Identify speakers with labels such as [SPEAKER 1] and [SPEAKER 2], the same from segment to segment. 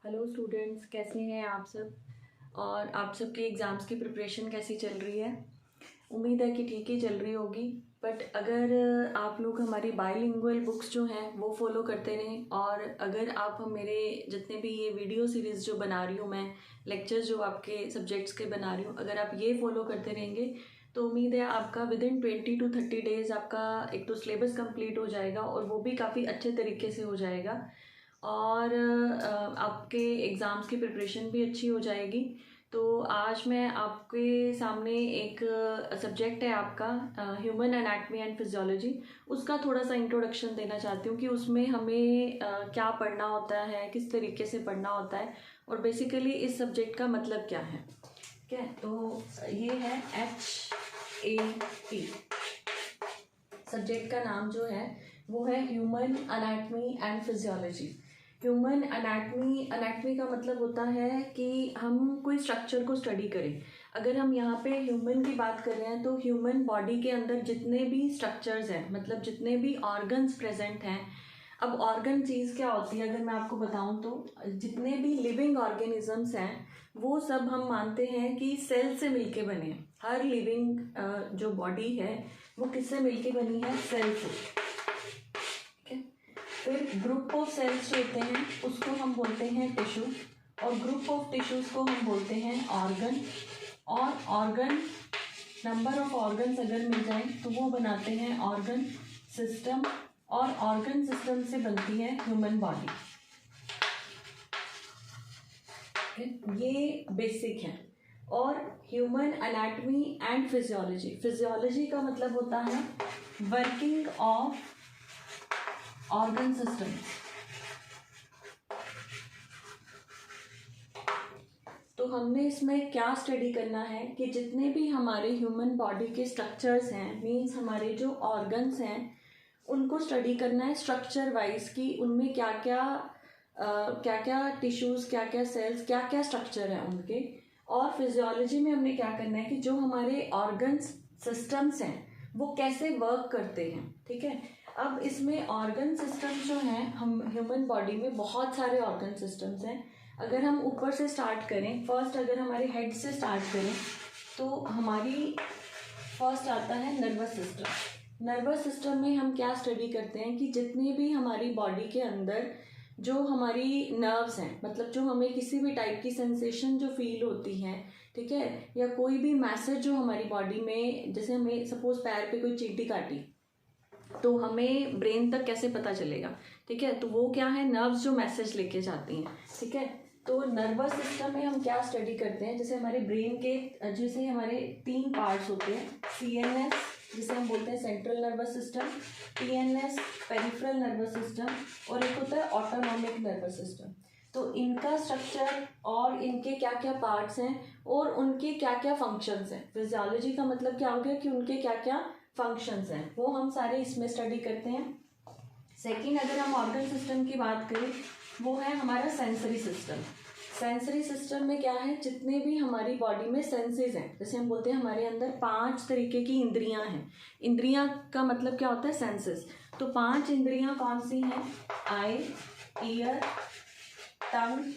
[SPEAKER 1] Hello students, कैसे हैं आप सब। और आप सबके एग्ज़ाम्स की प्रिपरेशन कैसी चल रही है। उम्मीद है कि ठीक ही चल रही होगी। बट अगर आप लोग हमारी बाइलिंगुअल बुक्स जो हैं वो फॉलो करते रहें, और अगर आप मेरे जितने भी ये वीडियो सीरीज़ जो बना रही हूँ मैं, लेक्चर्स जो आपके सब्जेक्ट्स के बना रही हूँ, अगर आप ये फॉलो करते रहेंगे तो उम्मीद है आपका विदिन 20 to 30 डेज़ आपका एक तो सिलेबस कंप्लीट हो जाएगा, और वो भी काफ़ी अच्छे तरीके से हो जाएगा, और आपके एग्ज़ाम्स की प्रिपरेशन भी अच्छी हो जाएगी। तो आज मैं आपके सामने एक सब्जेक्ट है आपका ह्यूमन एनाटमी एंड फिजियोलॉजी, उसका थोड़ा सा इंट्रोडक्शन देना चाहती हूँ कि उसमें हमें क्या पढ़ना होता है, किस तरीके से पढ़ना होता है, और बेसिकली इस सब्जेक्ट का मतलब क्या है। ठीक है, तो ये है HAP। सब्जेक्ट का नाम जो है वो है human anatomy and physiology. Human anatomy का मतलब होता है कि हम कोई स्ट्रक्चर को स्टडी करें। अगर हम यहाँ पे ह्यूमन की बात कर रहे हैं तो ह्यूमन बॉडी के अंदर जितने भी स्ट्रक्चर्स हैं, मतलब जितने भी ऑर्गन्स प्रेजेंट हैं। अब ऑर्गन चीज़ क्या होती है अगर मैं आपको बताऊं तो, जितने भी लिविंग ऑर्गेनिजम्स हैं वो सब हम मानते हैं कि सेल से मिलके बने हैं। हर लिविंग जो बॉडी है वो किससे मिलके बनी है, सेल से। ठीक है, फिर ग्रुप ऑफ सेल्स जो होते हैं उसको हम बोलते हैं टिश्यू, और ग्रुप ऑफ टिश्यूज को हम बोलते हैं ऑर्गन, और ऑर्गन नंबर ऑफ ऑर्गन्स अगर मिल जाए तो वो बनाते हैं ऑर्गन सिस्टम, और ऑर्गन सिस्टम से बनती है ह्यूमन बॉडी। ये बेसिक है। और human anatomy and physiology, physiology का मतलब होता है वर्किंग ऑफ ऑर्गन सिस्टम। तो हमने इसमें क्या स्टडी करना है कि जितने भी हमारे ह्यूमन बॉडी के स्ट्रक्चर्स हैं, मीन्स हमारे जो ऑर्गन्स हैं, उनको स्टडी करना है स्ट्रक्चर वाइज कि उनमें क्या क्या टिश्यूज़, क्या क्या सेल्स, क्या क्या स्ट्रक्चर है उनके। और फिजियोलॉजी में हमने क्या करना है कि जो हमारे ऑर्गन्स सिस्टम्स हैं वो कैसे वर्क करते हैं। ठीक है, अब इसमें ऑर्गन सिस्टम जो हैं, हम ह्यूमन बॉडी में बहुत सारे ऑर्गन सिस्टम्स हैं। अगर हम ऊपर से स्टार्ट करें, फर्स्ट अगर हमारे हेड से स्टार्ट करें तो हमारी फर्स्ट आता है नर्वस सिस्टम। नर्वस सिस्टम में हम क्या स्टडी करते हैं कि जितने भी हमारी बॉडी के अंदर जो हमारी नर्व्स हैं, मतलब जो हमें किसी भी टाइप की सेंसेशन जो फील होती हैं, ठीक है, या कोई भी मैसेज जो हमारी बॉडी में, जैसे हमें सपोज पैर पे कोई चींटी काटी तो हमें ब्रेन तक कैसे पता चलेगा। ठीक है, तो वो क्या है, नर्व्स जो मैसेज लेके जाती हैं। ठीक है, तो नर्वस सिस्टम में हम क्या स्टडी करते हैं, जैसे हमारे ब्रेन के जैसे हमारे 3 पार्ट्स होते हैं, CNS जिसे हम बोलते हैं central nervous system, TNS peripheral nervous system, और एक होता है ऑटोनॉमिक नर्वस सिस्टम। तो इनका स्ट्रक्चर और इनके क्या क्या पार्ट्स हैं और उनके क्या क्या फंक्शंस हैं। फिजियोलॉजी का मतलब क्या हो गया कि उनके क्या क्या फंक्शंस हैं, वो हम सारे इसमें स्टडी करते हैं। सेकंड, अगर हम ऑर्गन सिस्टम की बात करें, वो है हमारा सेंसरी सिस्टम। सेंसरी सिस्टम में क्या है, जितने भी हमारी बॉडी में सेंसेस हैं, जैसे हम बोलते हैं हमारे अंदर 5 तरीके की इंद्रियां हैं। इंद्रियां का मतलब क्या होता है, सेंसेस। तो 5 इंद्रियां कौन सी हैं, आई, ईयर, टंग,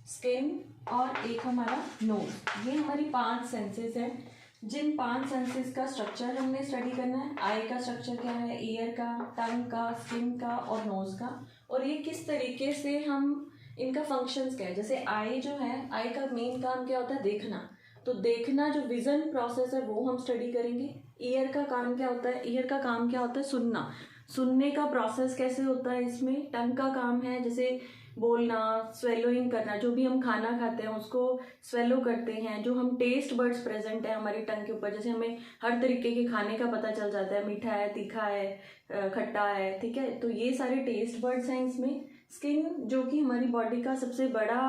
[SPEAKER 1] स्किन और एक हमारा नोज। ये हमारी 5 सेंसेस हैं। जिन 5 सेंसेस का स्ट्रक्चर हमने स्टडी करना है, आई का स्ट्रक्चर क्या है, ईयर का, टंग का, स्किन का और नोज का, और ये किस तरीके से हम इनका फंक्शंस क्या है। जैसे आई जो है, आई का मेन काम क्या होता है, देखना। तो देखना जो विजन प्रोसेस है वो हम स्टडी करेंगे। ईयर का काम क्या होता है, ईयर का काम क्या होता है, सुनना। सुनने का प्रोसेस कैसे होता है इसमें। टंग का काम है जैसे बोलना, स्वेलोइंग करना, जो भी हम खाना खाते हैं उसको स्वेलो करते हैं। जो हम टेस्ट बर्ड्स प्रेजेंट है हमारी टंग के ऊपर, जैसे हमें हर तरीके के खाने का पता चल जाता है, मीठा है, तीखा है, खट्टा है। ठीक है, तो ये सारे टेस्ट बर्ड्स हैं इसमें। स्किन जो कि हमारी बॉडी का सबसे बड़ा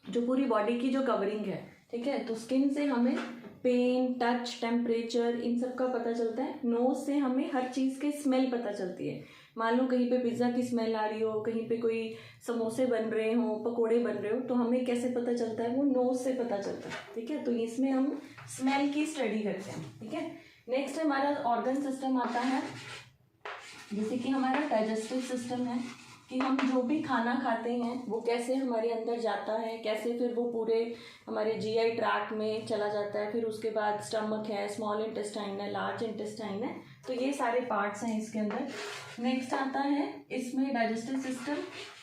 [SPEAKER 1] जो पूरी बॉडी की जो कवरिंग है। ठीक है, तो स्किन से हमें पेन, टच, टेम्परेचर, इन सब का पता चलता है। नोज से हमें हर चीज़ की स्मेल पता चलती है। मान लो कहीं पे पिज़्ज़ा की स्मेल आ रही हो, कहीं पे कोई समोसे बन रहे हो, पकोड़े बन रहे हो, तो हमें कैसे पता चलता है? वो नोज से पता चलता है, ठीक है। तो इसमें हम स्मेल की स्टडी करते हैं, ठीक है। नेक्स्ट हमारा ऑर्गन सिस्टम आता है, जैसे कि हमारा डाइजेस्टिव सिस्टम है, कि हम जो भी खाना खाते हैं वो कैसे हमारे अंदर जाता है, कैसे फिर वो पूरे हमारे जीआई ट्रैक्ट में चला जाता है, फिर उसके बाद स्टमक है, स्मॉल इंटेस्टाइन है, लार्ज इंटेस्टाइन है, तो ये सारे पार्ट्स हैं इसके अंदर। नेक्स्ट आता है इसमें digestive system,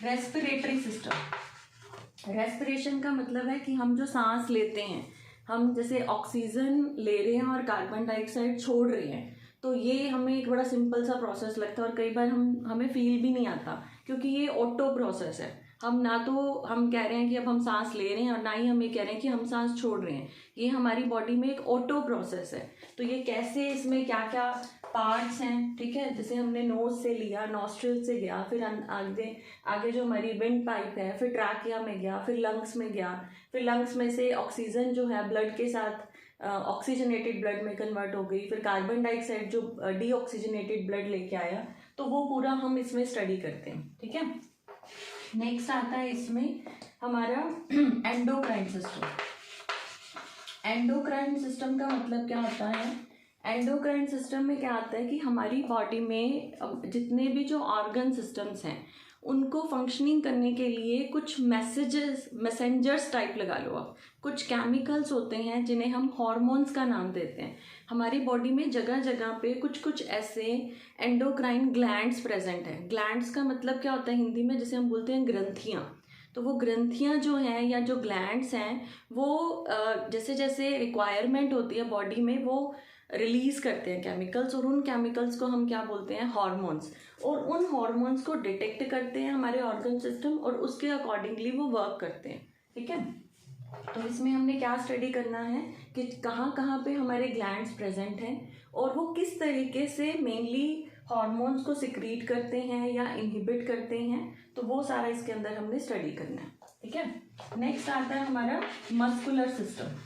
[SPEAKER 1] respiratory system. Respiration का मतलब है कि हम जो सांस लेते हैं, हम जैसे ऑक्सीजन ले रहे हैं और कार्बन डाइऑक्साइड छोड़ रहे हैं, तो ये हमें एक बड़ा सिंपल सा प्रोसेस लगता है और कई बार हमें फील भी नहीं आता, क्योंकि ये ऑटो प्रोसेस है। हम ना तो हम कह रहे हैं कि अब हम सांस ले रहे हैं और ना ही हम ये कह रहे हैं कि हम सांस छोड़ रहे हैं, ये हमारी बॉडी में एक ऑटो प्रोसेस है। तो ये कैसे, इसमें क्या क्या पार्ट्स हैं, ठीक है। जैसे हमने नोज से लिया, नॉस्ट्रिल से गया, फिर आगे जो हमारी विंड पाइप है, फिर ट्रैकिया में गया, फिर लंग्स में गया, फिर लंग्स में से ऑक्सीजन जो है ब्लड के साथ ऑक्सीजनेटेड ब्लड में कन्वर्ट हो गई, फिर कार्बन डाइऑक्साइड जो डीऑक्सीजनेटेड ब्लड लेके आया, तो वो पूरा हम इसमें स्टडी करते हैं, ठीक है। नेक्स्ट आता है इसमें हमारा एंडोक्राइन सिस्टम। एंडोक्राइन सिस्टम का मतलब क्या होता है? एंडोक्राइन सिस्टम में क्या आता है कि हमारी बॉडी में जितने भी जो ऑर्गन सिस्टम्स हैं उनको फंक्शनिंग करने के लिए कुछ मैसेंजर्स टाइप लगा लो आप, कुछ केमिकल्स होते हैं जिन्हें हम हॉर्मोन्स का नाम देते हैं। हमारी बॉडी में जगह जगह पे कुछ कुछ ऐसे एंडोक्राइन ग्लैंड्स प्रेजेंट हैं। ग्लैंड्स का मतलब क्या होता है हिंदी में, जैसे हम बोलते हैं ग्रंथियाँ। तो वो ग्रंथियाँ जो हैं या जो ग्लैंड्स हैं वो जैसे जैसे रिक्वायरमेंट होती है बॉडी में, वो रिलीज करते हैं केमिकल्स, और उन केमिकल्स को हम क्या बोलते हैं? हॉर्मोन्स। और उन हॉर्मोन्स को डिटेक्ट करते हैं हमारे ऑर्गन सिस्टम और उसके अकॉर्डिंगली वो वर्क करते हैं, ठीक है। तो इसमें हमने क्या स्टडी करना है कि कहाँ कहाँ पे हमारे ग्लैंड्स प्रेजेंट हैं और वो किस तरीके से मेनली हॉर्मोन्स को सिक्रीट करते हैं या इनहिबिट करते हैं, तो वो सारा इसके अंदर हमने स्टडी करना है, ठीक है। नेक्स्ट आता है हमारा मस्कुलर सिस्टम।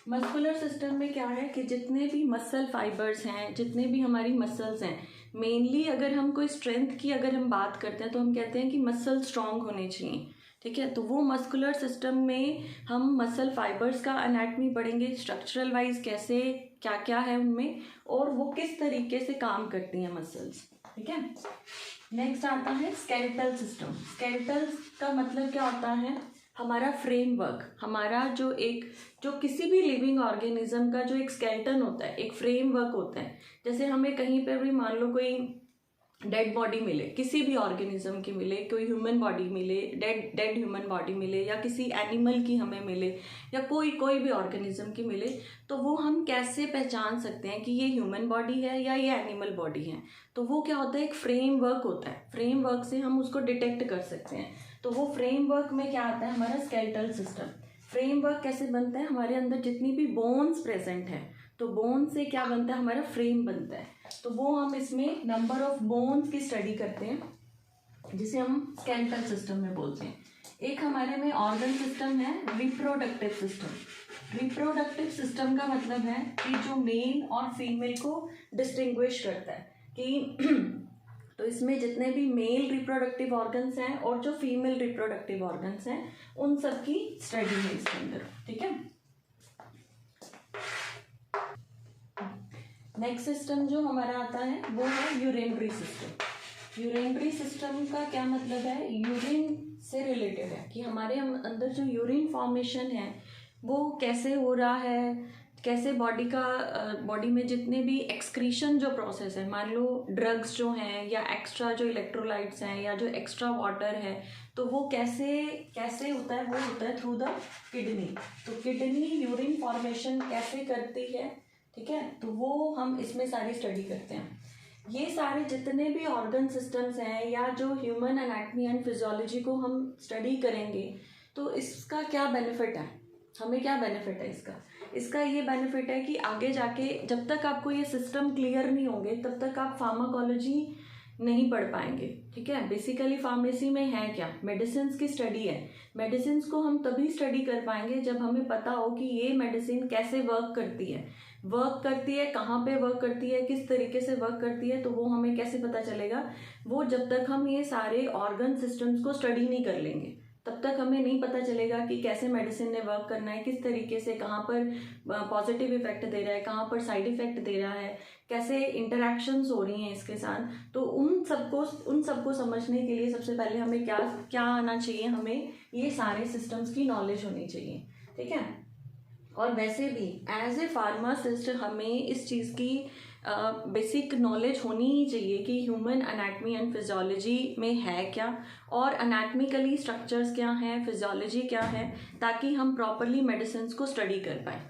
[SPEAKER 1] मस्कुलर सिस्टम में क्या है कि जितने भी मसल फाइबर्स हैं, जितने भी हमारी मसल्स हैं, मेनली अगर हम कोई स्ट्रेंथ की अगर हम बात करते हैं तो हम कहते हैं कि मसल स्ट्रांग होने चाहिए, ठीक है। तो वो मस्कुलर सिस्टम में हम मसल फाइबर्स का एनाटमी पढ़ेंगे, स्ट्रक्चरल वाइज कैसे क्या क्या है उनमें और वो किस तरीके से काम करती हैं मसल्स, ठीक है। नेक्स्ट आता है स्केलेटल सिस्टम। स्केलेटल का मतलब क्या होता है? हमारा फ्रेमवर्क, हमारा जो किसी भी लिविंग ऑर्गेनिज्म का जो एक स्केलेटन होता है, एक फ्रेमवर्क होता है। जैसे हमें कहीं पर भी मान लो कोई डेड बॉडी मिले, किसी भी ऑर्गेनिज्म की मिले, कोई ह्यूमन बॉडी मिले, डेड ह्यूमन बॉडी मिले, या किसी एनिमल की हमें मिले, या कोई भी ऑर्गेनिज्म की मिले, तो वो हम कैसे पहचान सकते हैं कि ये ह्यूमन बॉडी है या ये एनिमल बॉडी है? तो वो क्या होता है? एक फ्रेमवर्क होता है, फ्रेमवर्क से हम उसको डिटेक्ट कर सकते हैं। तो वो फ्रेमवर्क में क्या आता है? हमारा स्केलेटल सिस्टम। फ्रेमवर्क कैसे बनता है? हमारे अंदर जितनी भी बोन्स प्रेजेंट है, तो बोन से क्या बनता है? हमारा फ्रेम बनता है। तो वो हम इसमें नंबर ऑफ बोन्स की स्टडी करते हैं, जिसे हम स्केलेटल सिस्टम में बोलते हैं। एक हमारे में ऑर्गन सिस्टम है रिप्रोडक्टिव सिस्टम। रिप्रोडक्टिव सिस्टम का मतलब है कि जो मेल और फीमेल को डिस्टिंग्विश करता है कि तो इसमें जितने भी मेल रिप्रोडक्टिव ऑर्गन्स हैं और जो फीमेल रिप्रोडक्टिव ऑर्गन्स हैं उन सब की स्टडी है इसके अंदर, ठीक है। नेक्स्ट सिस्टम जो हमारा आता है वो है यूरिनरी सिस्टम। यूरिनरी सिस्टम का क्या मतलब है? यूरिन से रिलेटेड है कि हमारे अंदर जो यूरिन फॉर्मेशन है वो कैसे हो रहा है, कैसे बॉडी में जितने भी एक्सक्रीशन जो प्रोसेस है, मान लो ड्रग्स जो हैं या एक्स्ट्रा जो इलेक्ट्रोलाइट्स हैं या जो एक्स्ट्रा वाटर है, तो वो कैसे होता है? वो होता है थ्रू द किडनी। तो किडनी यूरिन फॉर्मेशन कैसे करती है, ठीक है, तो वो हम इसमें सारी स्टडी करते हैं। ये सारे जितने भी ऑर्गन सिस्टम्स हैं या जो ह्यूमन एनाटमी एंड फिजियोलॉजी को हम स्टडी करेंगे, तो इसका क्या बेनिफिट है? हमें क्या बेनिफिट है इसका ये बेनिफिट है कि आगे जाके जब तक आपको ये सिस्टम क्लियर नहीं होंगे तब तक आप फार्माकोलॉजी नहीं पढ़ पाएंगे। ठीक है, बेसिकली फार्मेसी में है क्या, मेडिसिन की स्टडी है। मेडिसिन को हम तभी स्टडी कर पाएंगे जब हमें पता हो कि ये मेडिसिन कैसे वर्क करती है, कहाँ पे वर्क करती है, किस तरीके से वर्क करती है। तो वो हमें कैसे पता चलेगा, वो जब तक हम ये सारे ऑर्गन सिस्टम्स को स्टडी नहीं कर लेंगे तब तक हमें नहीं पता चलेगा कि कैसे मेडिसिन ने वर्क करना है, किस तरीके से, कहाँ पर पॉजिटिव इफेक्ट दे रहा है, कहाँ पर साइड इफेक्ट दे रहा है, कैसे इंटरैक्शंस हो रही हैं इसके साथ। तो उन सबको समझने के लिए सबसे पहले हमें क्या आना चाहिए, हमें ये सारे सिस्टम्स की नॉलेज होनी चाहिए। ठीक है, और वैसे भी एज ए फार्मासिस्ट हमें इस चीज़ की बेसिक नॉलेज होनी ही चाहिए कि ह्यूमन एनाटमी एंड फिजियोलॉजी में है क्या, और एनाटमिकली स्ट्रक्चर्स क्या हैं, फिजियोलॉजी क्या है, ताकि हम प्रॉपरली मेडिसिन को स्टडी कर पाए।